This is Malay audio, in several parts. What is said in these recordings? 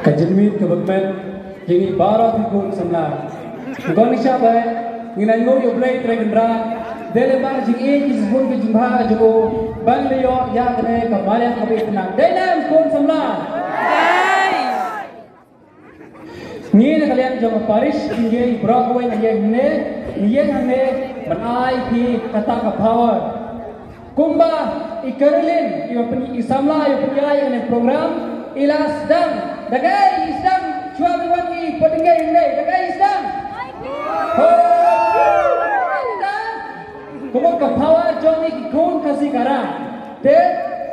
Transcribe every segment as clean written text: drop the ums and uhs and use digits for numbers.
Kajilmit kebakmen yang ibarat hukum semla. Bukan siapa nginai ngoyo play tregendra dele bar jing disebut ke jumha jogo bang leo ya kene kembali ke tenang. Dele hukum semla. Ni kalian jangan paris tinggi Broadway yang ni hane menai di kata ke power. Kumba ikarlin iyo isamla iyo penjaya yang program ilas dan dagai isdam cua biwangi peninggai ini dagai isdam kumon ka power jomi ki kon kasi kara te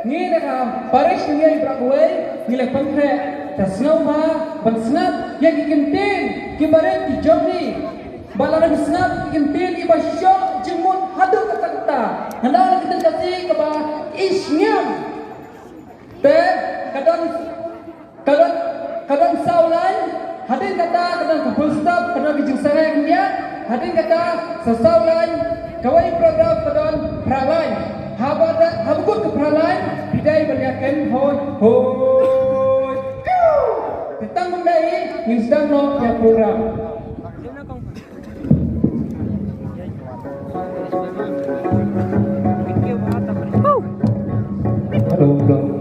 ni daga parish ni Broadway ni le pangre tasnau ma bansnap yang ikintin ki baret ki jomi balaran snap ikintin ki basyo jemun hadu kata-kata hendak kita kasih ke isnyam te kadang saulan hadin kata kadang full stop kadang bijing sarang dia hadin kata sesaulan kawai program kadang pralain habukut ke pralain bidai beryakin hoi tentang mendai instan no ya program belum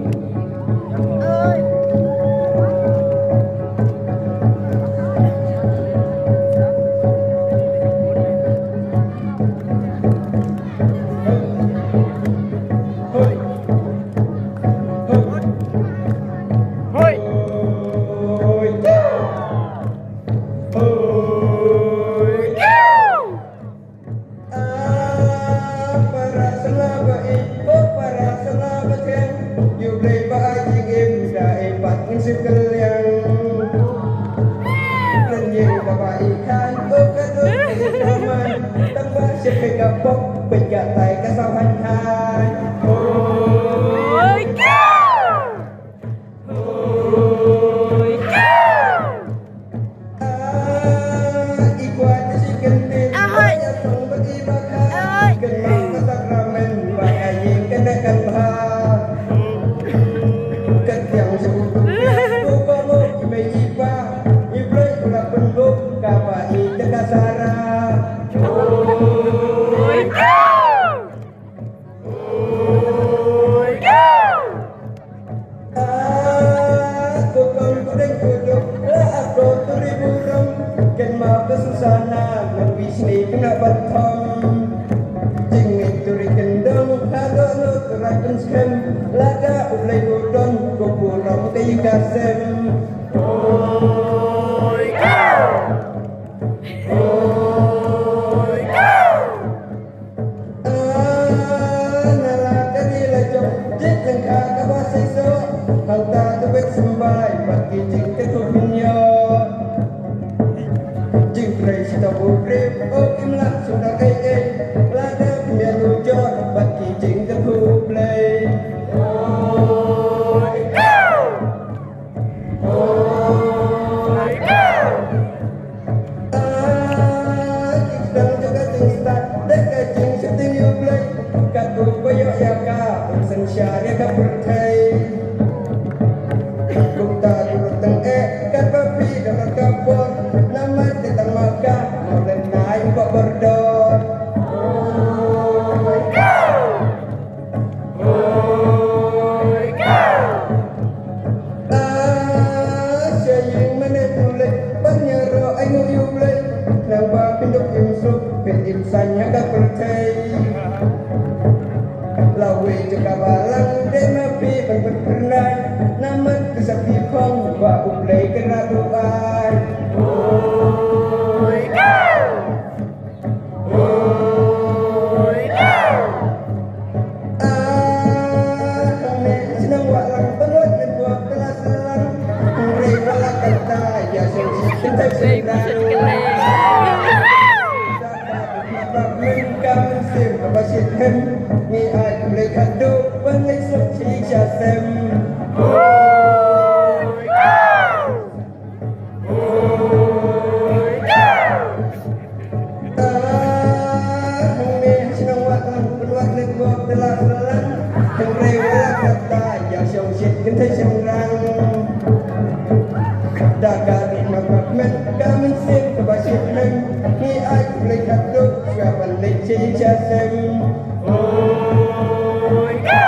Dagari magpagmet Kamin sip kabasip lang Ni ay kulay katlog Kapan leche chasem Oy go!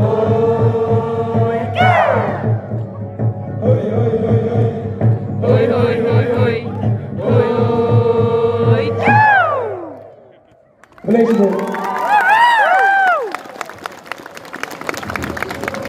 Oy go! Hoy hoy hoy hoy Hoy, hoy, hoy, hoy. Hoy, go! Boleh sebut.